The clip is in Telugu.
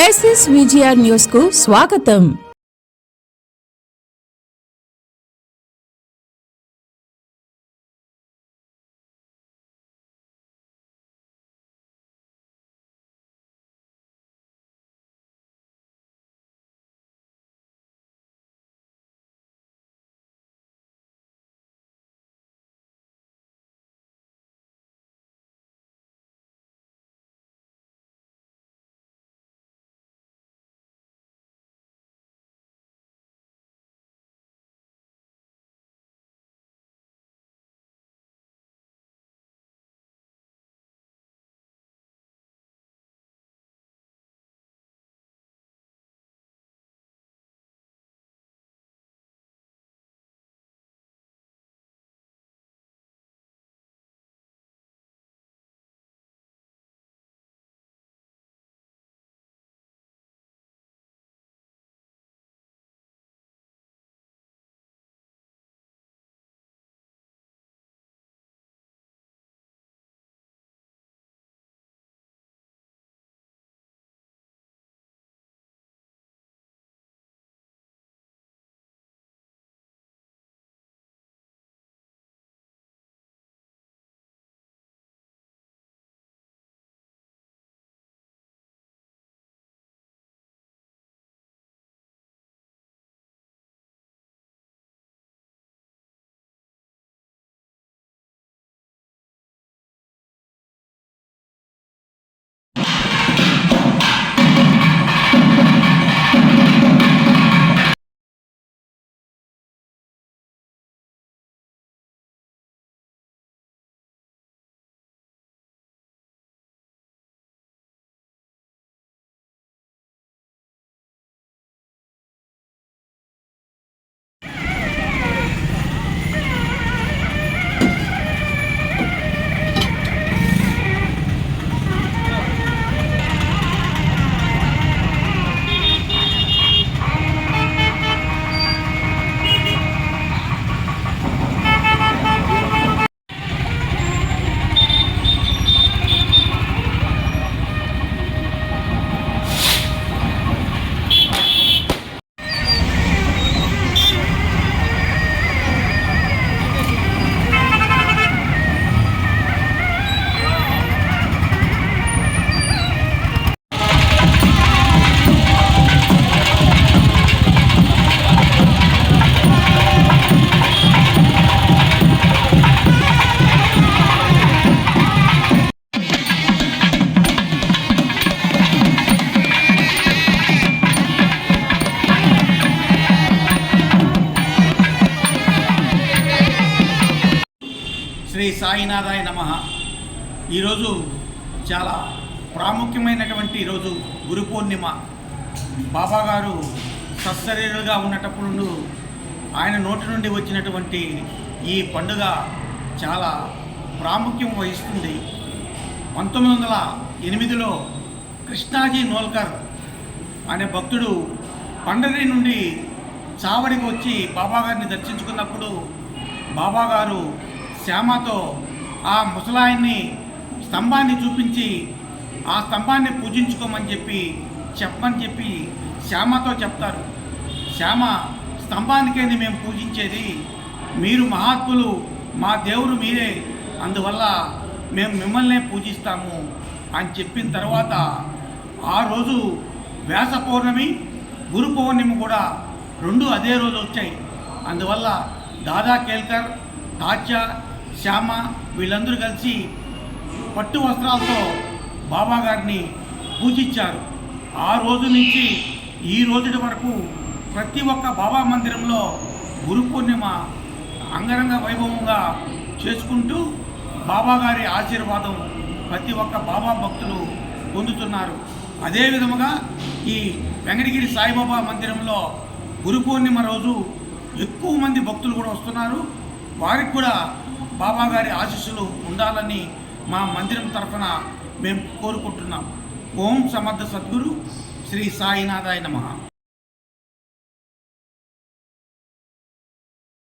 క్రైసిస్ విజిఆర్ న్యూస్ కు స్వాగతం. శ్రీ సాయినాథాయ నమః. ఈరోజు చాలా ప్రాముఖ్యమైనటువంటి రోజు, గురు పూర్ణిమ. బాబాగారు సశరీరులుగా ఉన్నటప్పుడు ఆయన నోటి నుండి వచ్చినటువంటి ఈ పండుగ చాలా ప్రాముఖ్యం వహిస్తుంది. 1908లో కృష్ణాజీ నోల్కర్ అనే భక్తుడు పండరి నుండి చావడికి వచ్చి బాబాగారిని దర్శించుకున్నప్పుడు బాబాగారు శ్యామతో ఆ ముసలాయన్ని స్తంభాన్ని చూపించి ఆ స్తంభాన్ని పూజించుకోమని చెప్పి శ్యామతో చెప్తారు. శ్యామ, స్తంభానికేంది మేము పూజించేది, మీరు మహాత్ములు, మా దేవుడు మీరే, అందువల్ల మేము మిమ్మల్నే పూజిస్తాము అని చెప్పిన తర్వాత ఆ రోజు వ్యాస పౌర్ణమి, గురు పౌర్ణమి కూడా రెండు అదే రోజు వచ్చాయి. అందువల్ల దాదా కేల్కర్, తాత్యా, శ్యామ వీళ్ళందరూ కలిసి పట్టు వస్త్రాలతో బాబాగారిని పూజించారు. ఆ రోజు నుంచి ఈ రోజు వరకు ప్రతి ఒక్క బాబా మందిరంలో గురు పూర్ణిమ అంగరంగ వైభవంగా చేసుకుంటూ బాబాగారి ఆశీర్వాదం ప్రతి ఒక్క బాబా భక్తులు పొందుతున్నారు. అదేవిధముగా ఈ వెంకటగిరి సాయిబాబా మందిరంలో గురు పూర్ణిమ రోజు ఎక్కువ మంది భక్తులు కూడా వస్తున్నారు. వారికి కూడా బాబాగారి ఆశీస్సులు ఉండాలని మా మందిరం తరఫున మేము కోరుకుంటున్నాం. ఓం సమర్థ సద్గురు శ్రీ సాయినాథాయ నమః.